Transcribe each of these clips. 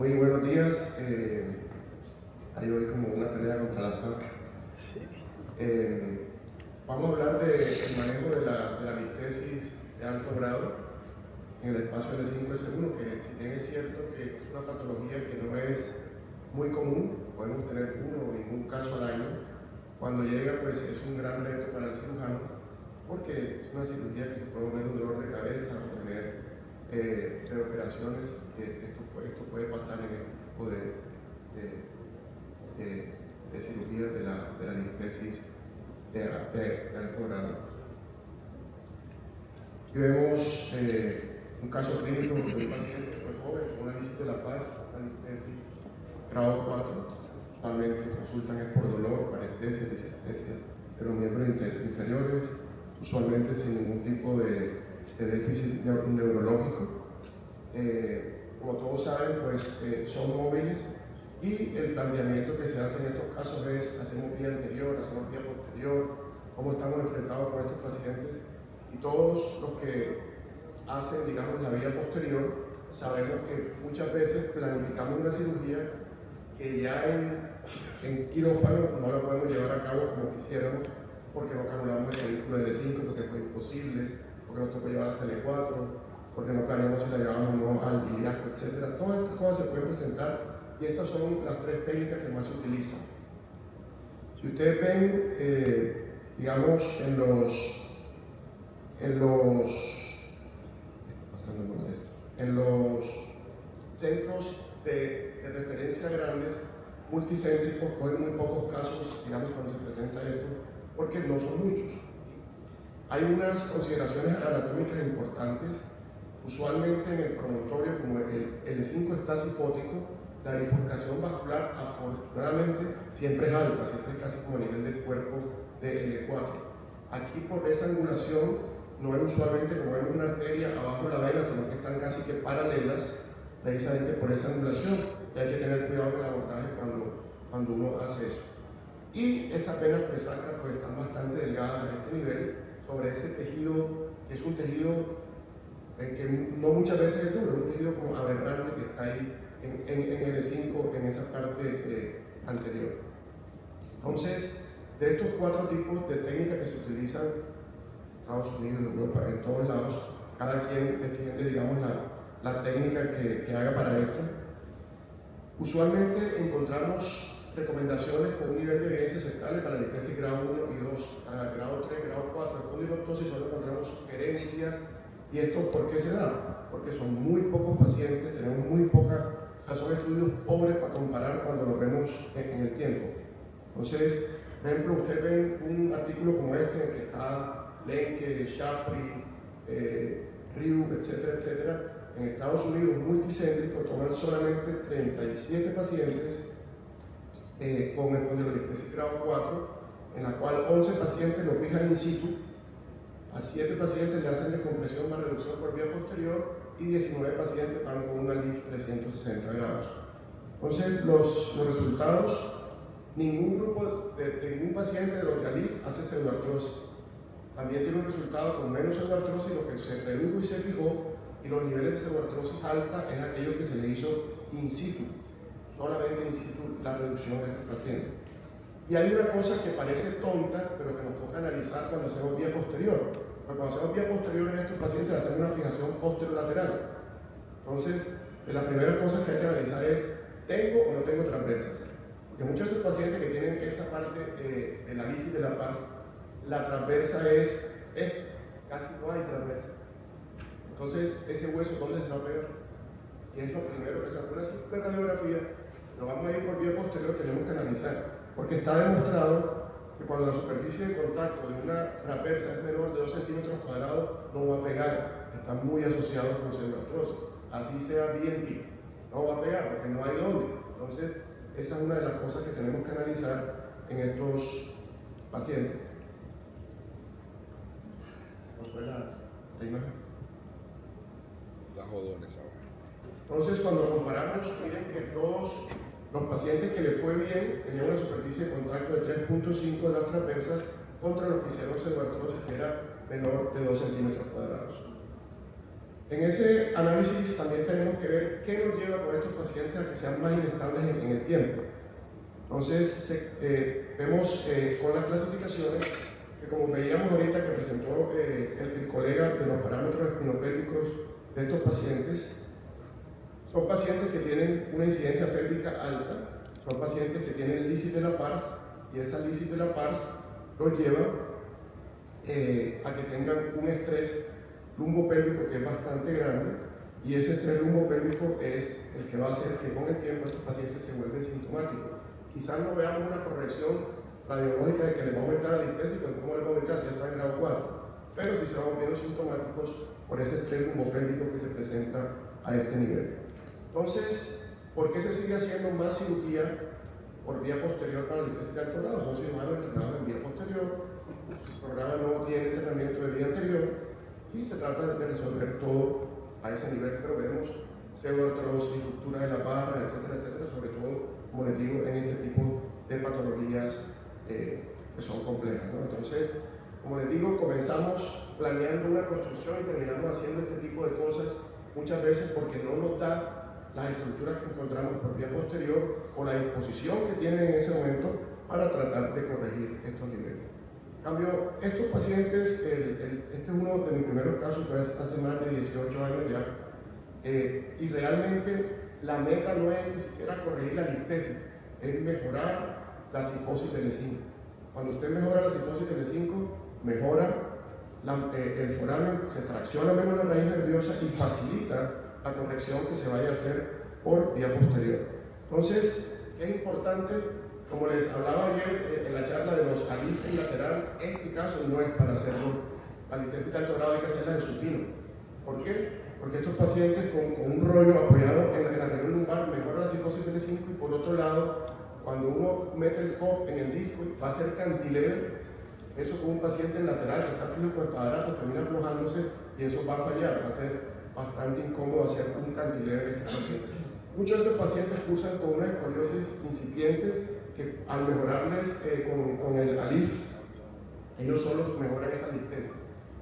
Muy buenos días. Hay hoy como una pelea contra la banca. Vamos a hablar del manejo de la listesis de alto grado en el espacio L5S1, que si bien es cierto que es una patología que no es muy común, podemos tener uno o ningún caso al año, cuando llega pues es un gran reto para el cirujano, porque es una cirugía que se puede ver un dolor de cabeza o tener preoperaciones. Esto puede pasar en este tipo de cirugías de la listesis de alto grado. Y vemos un caso clínico de un paciente muy joven con una lisis de la paz, una listesis grado 4. Usualmente consultan es por dolor, parestesia, disestesia de los miembros inferiores, usualmente sin ningún tipo de déficit neurológico. Como todos saben, pues son móviles, y el planteamiento que se hace en estos casos es: hacemos vía anterior, hacemos vía posterior, cómo estamos enfrentados con estos pacientes. Y todos los que hacen, digamos, la vía posterior, sabemos que muchas veces planificamos una cirugía que ya en quirófano no la podemos llevar a cabo como quisiéramos, porque no calculamos el vehículo de L5, porque fue imposible, porque nos tocó llevar hasta L4, porque no planeamos si la llevamos o no al iliaco, etc. Todas estas cosas se pueden presentar, y estas son las tres técnicas que más se utilizan. Si ustedes ven, digamos, en los centros de referencia grandes, multicéntricos, cogen muy pocos casos, digamos, cuando se presenta esto, porque no son muchos. Hay unas consideraciones anatómicas importantes. Usualmente en el promontorio, como el L5 está sifótico, la bifurcación vascular afortunadamente siempre es alta, siempre es casi como a nivel del cuerpo de L4. Aquí, por esa angulación, no es usualmente como vemos una arteria abajo de la vena, sino que están casi que paralelas, precisamente por esa angulación. Y hay que tener cuidado en el abordaje cuando uno hace eso. Y esas venas presacras pues están bastante delgadas a este nivel, sobre ese tejido, que es un tejido que no muchas veces es duro, es un tejido como aberrante que está ahí en el E5, en esa parte anterior. Entonces, de estos cuatro tipos de técnicas que se utilizan en Estados Unidos, Europa, en todos lados, cada quien defiende, digamos, la técnica que haga para esto. Usualmente encontramos recomendaciones con un nivel de evidencia aceptable para la listesis grado 1 y 2. Para grado 3, grado 4, espondiloptosis, solo encontramos sugerencias. ¿Y esto por qué se da? Porque son muy pocos pacientes, tenemos muy pocas, o sea, son estudios pobres para comparar cuando los vemos en el tiempo. Entonces, por ejemplo, ustedes ven un artículo como este en el que está Lenke, Shafri, Ryu, etcétera, etcétera. En Estados Unidos, multicéntrico, toman solamente 37 pacientes con espondilolistesis grado 4, en la cual 11 pacientes lo fijan in situ, a 7 pacientes le hacen descompresión más reducción por vía posterior, y 19 pacientes van con una LIF 360 grados. Entonces, los resultados, ningún paciente de los de ALIF hace pseudoartrosis. También tiene un resultado con menos pseudoartrosis, lo que se redujo y se fijó, y los niveles de pseudoartrosis alta es aquello que se le hizo in situ, solamente in situ la reducción de estos pacientes. Y hay una cosa que parece tonta, pero que nos toca analizar cuando hacemos vía posterior. Porque cuando hacemos vía posterior en estos pacientes, le hacemos una fijación posterolateral. Entonces, la primera cosa que hay que analizar es: ¿tengo o no tengo transversas? Porque muchos de estos pacientes que tienen esa parte de la lisis de la pars, la transversa es esto, casi no hay transversa. Entonces, ese hueso, ¿dónde se va a pegar? Y es lo primero que se hace. Una simple radiografía, lo vamos a ir por vía posterior, tenemos que analizar. Porque está demostrado que cuando la superficie de contacto de una transversa es menor de 2 centímetros cuadrados, no va a pegar. Está muy asociado con pseudoartrosis. Así sea BNP, no va a pegar porque no hay dónde. Entonces, esa es una de las cosas que tenemos que analizar en estos pacientes. ¿Cómo fue la imagen? Da jodones ahora. Entonces, cuando comparamos, miren que todos los pacientes que le fue bien tenían una superficie de contacto de 3.5 de las transversas, contra los que hicieron pseudoartrosis, que era menor de 2 centímetros cuadrados. En ese análisis también tenemos que ver qué nos lleva con estos pacientes a que sean más inestables en el tiempo. Entonces, vemos con las clasificaciones que, como veíamos ahorita que presentó el colega de los parámetros espinopélvicos de estos pacientes, son pacientes que tienen una incidencia pélvica alta, son pacientes que tienen lisis de la pars, y esa lisis de la pars los lleva a que tengan un estrés lumbopélvico que es bastante grande, y ese estrés lumbopélvico es el que va a hacer que con el tiempo estos pacientes se vuelven sintomáticos. Quizás no veamos una progresión radiológica de que les va a aumentar la listesis, pero cómo les va a aumentar si está en grado 4, pero sí se van viendo sintomáticos por ese estrés lumbopélvico que se presenta a este nivel. Entonces, ¿por qué se sigue haciendo más cirugía por vía posterior para la listesis de alto grado? Son cirujanos entrenados en vía posterior, el programa no tiene entrenamiento de vía anterior, y se trata de resolver todo a ese nivel, pero vemos pseudoartrosis, ruptura de la barra, etcétera, etcétera, sobre todo, como les digo, en este tipo de patologías que son complejas, ¿no? Entonces, como les digo, comenzamos planeando una construcción y terminamos haciendo este tipo de cosas muchas veces porque no nos da las estructuras que encontramos por vía posterior o la disposición que tienen en ese momento para tratar de corregir estos niveles. En cambio, estos pacientes, este es uno de mis primeros casos, fue hace más de 18 años ya, y realmente la meta no es ni siquiera corregir la listesis, es mejorar la cifosis del E5. Cuando usted mejora la cifosis del E5, mejora el foramen, se tracciona menos la raíz nerviosa y facilita la corrección que se vaya a hacer por vía posterior. Entonces, es importante. Como les hablaba ayer en la charla de los ALIF en lateral, este caso no es para hacerlo. La listesis de alto grado hay que hacerla de supino. ¿Por qué? Porque estos pacientes con un rollo apoyado en la región lumbar mejora la cifosis del E5, y por otro lado, cuando uno mete el COP en el disco y va a hacer cantilever, eso con un paciente en lateral que está fijo con espadadrapo termina aflojándose y eso va a fallar, va a ser bastante incómodo hacer un cantilever en este paciente. Muchos de estos pacientes cursan con unas escoliosis incipientes que al mejorarles con el ALIF, ellos solos mejoran esa listesis.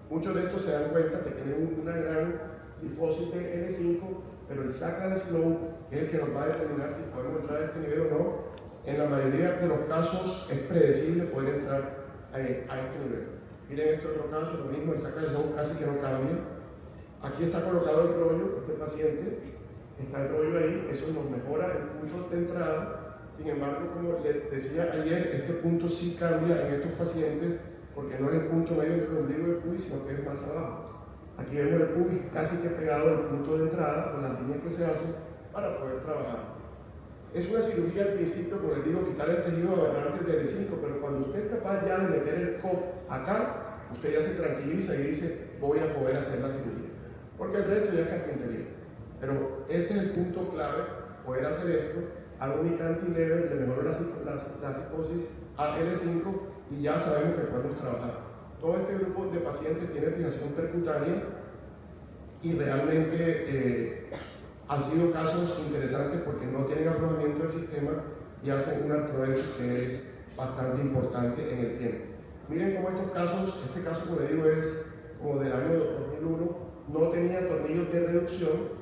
Muchos de estos se dan cuenta que tienen una gran cifosis de N5, pero el sacral slope es el que nos va a determinar si podemos entrar a este nivel o no. En la mayoría de los casos es predecible poder entrar a este nivel. Miren este otro caso, lo mismo, el sacral slope casi que no cambia. Aquí está colocado el rollo, este paciente, está el rollo ahí, eso nos mejora el punto de entrada. Sin embargo, como les decía ayer, este punto sí cambia en estos pacientes porque no es el punto medio entre el ombligo y el pubis, sino que es más abajo. Aquí vemos el pubis casi que pegado al punto de entrada con las líneas que se hacen para poder trabajar. Es una cirugía al principio, como les digo, quitar el tejido aberrante del E5, pero cuando usted es capaz ya de meter el COP acá, usted ya se tranquiliza y dice, voy a poder hacer la cirugía. Porque el resto ya es carpintería. Pero ese es el punto clave, poder hacer esto. Hago mi cantilever, le mejoro la cifosis a L5 y ya sabemos que podemos trabajar. Todo este grupo de pacientes tiene fijación percutánea y realmente han sido casos interesantes porque no tienen aflojamiento del sistema y hacen una artrodesis que es bastante importante en el tiempo. Miren cómo estos casos, este caso como les digo es como del año 2001, no tenía tornillos de reducción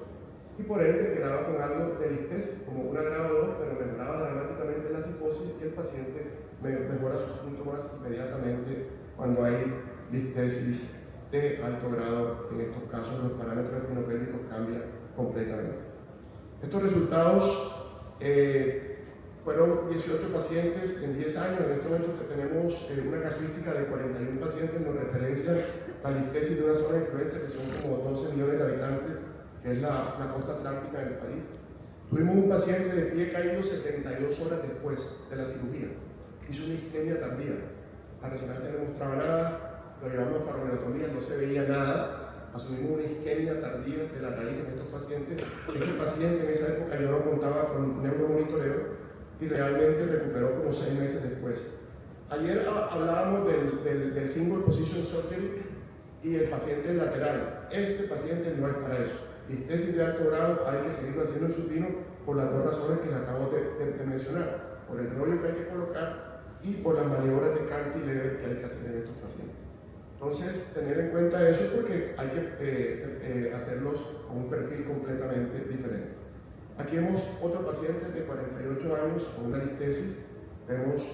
y por ende quedaba con algo de listesis, como una grado 2, pero mejoraba dramáticamente la cifosis y el paciente mejora sus síntomas inmediatamente cuando hay listesis de alto grado. En estos casos los parámetros espinopélvicos cambian completamente. Estos resultados fueron 18 pacientes en 10 años. En este momento tenemos una casuística de 41 pacientes, nos referencian la listesis de una zona de influencia que son como 12 millones de habitantes, que es la costa atlántica del país. Tuvimos un paciente de pie caído 72 horas después de la cirugía. Hizo una isquemia tardía. La resonancia no mostraba nada, lo llevamos a faromerotomía, no se veía nada. Asumimos una isquemia tardía de la raíz en estos pacientes. Ese paciente en esa época yo no contaba con neuromonitoreo y realmente recuperó como 6 meses después. Ayer hablábamos del single position surgery y el paciente lateral. Este paciente no es para eso. Listesis de alto grado hay que seguirlo haciendo en supino por las dos razones que les acabo de mencionar, por el rollo que hay que colocar y por las maniobras de cantilever que hay que hacer en estos pacientes. Entonces, tener en cuenta eso porque hay que hacerlos con un perfil completamente diferente. Aquí vemos otro paciente de 48 años con una listesis. Vemos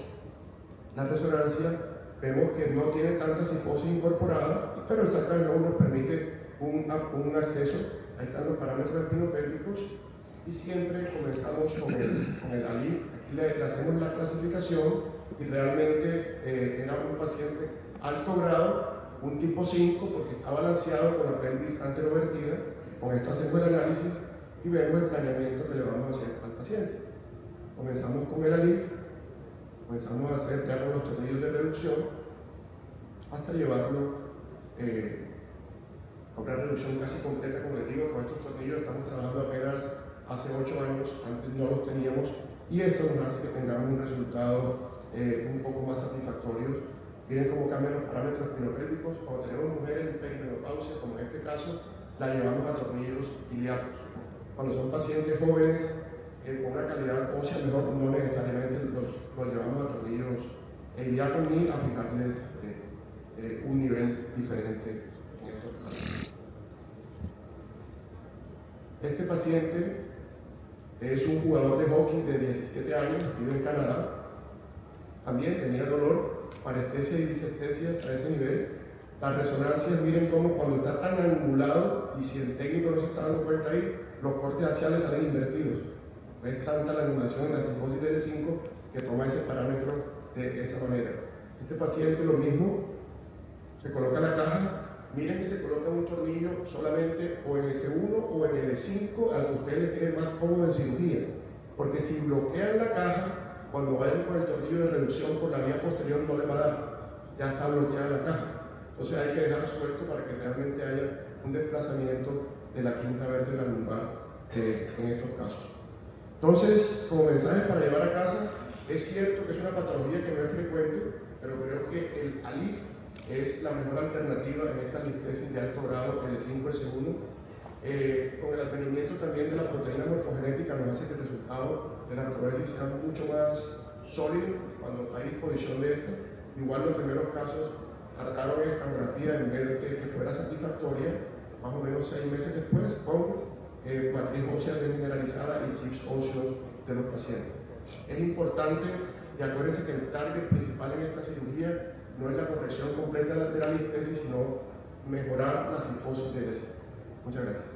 la resonancia, vemos que no tiene tanta cifosis incorporada, pero el sacral lobe nos permite un acceso. Ahí están los parámetros espinopélvicos y siempre comenzamos con el ALIF. Aquí le hacemos la clasificación y realmente era un paciente alto grado, un tipo 5 porque está balanceado con la pelvis anterovertida. Con esto hacemos el análisis y vemos el planeamiento que le vamos a hacer al paciente. Comenzamos con el ALIF, comenzamos a hacer ya con los tornillos de reducción hasta llevarlo a una reducción casi completa. Como les digo, con estos tornillos estamos trabajando apenas hace 8 años, antes no los teníamos, y esto nos hace que tengamos un resultado un poco más satisfactorio. Miren cómo cambian los parámetros espinopélvicos. Cuando tenemos mujeres en perimenopausia, como en este caso, la llevamos a tornillos ilíacos. Cuando son pacientes jóvenes con una calidad ósea mejor, no necesariamente los llevamos a tornillos ilíacos ni a fijarles un nivel diferente en estos casos. Este paciente es un jugador de hockey de 17 años, vive en Canadá. También tenía dolor, parestesia y disestesias a ese nivel. Las resonancias, miren cómo cuando está tan angulado, y si el técnico no se está dando cuenta ahí, los cortes axiales salen invertidos. Es tanta la angulación en la cifosis de L5 que toma ese parámetro de esa manera. Este paciente lo mismo, se coloca la caja, miren que se coloca un tornillo solamente o en S1 o en L5 al que a ustedes les quede más cómodo en cirugía. Porque si bloquean la caja, cuando vayan con el tornillo de reducción por la vía posterior no le va a dar, ya está bloqueada la caja. Entonces hay que dejar suelto para que realmente haya un desplazamiento de la quinta vértebra lumbar en estos casos. Entonces, como mensaje para llevar a casa, es cierto que es una patología que no es frecuente, pero creo que el ALIF es la mejor alternativa en esta listesis de alto grado, L5-S1. Con el advenimiento también de la proteína morfogenética nos hace que el resultado de la artrodesis sea mucho más sólido cuando hay disposición de esta. Igual los primeros casos tardaron en escamografía en ver que fuera satisfactoria, más o menos 6 meses después, con matriz ósea desmineralizada y chips óseos de los pacientes. Es importante, y acuérdense que el target principal en esta cirugía no es la corrección completa de la listesis, sino mejorar la cifosis de L5. Muchas gracias.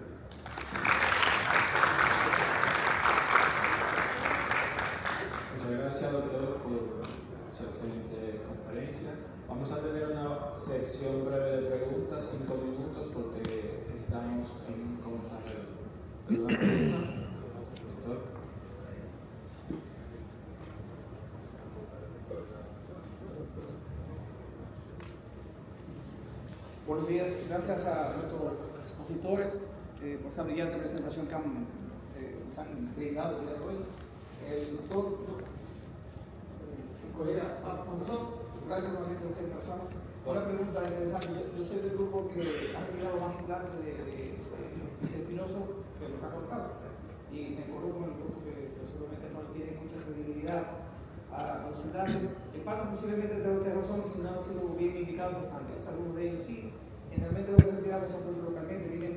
Muchas gracias, doctor, por esa excelente conferencia. Vamos a tener una sección breve de preguntas, 5 minutos, porque estamos en contrarreloj. ¿Alguna pregunta, doctor? Buenos días, gracias a nuestros expositores por esa brillante presentación que nos han brindado el día de hoy. El doctor Collera, profesor, gracias nuevamente a usted en persona. Una pregunta interesante. Yo soy del grupo que ha retirado más implantes de interpinoso que lo que ha colocado. Y me coloco en el grupo que posiblemente no tiene mucha credibilidad a los implantes. En parte posiblemente tengo razones si no han sido bien indicados, tal vez algunos de ellos sí. Generalmente lo que retiraron son localmente, vienen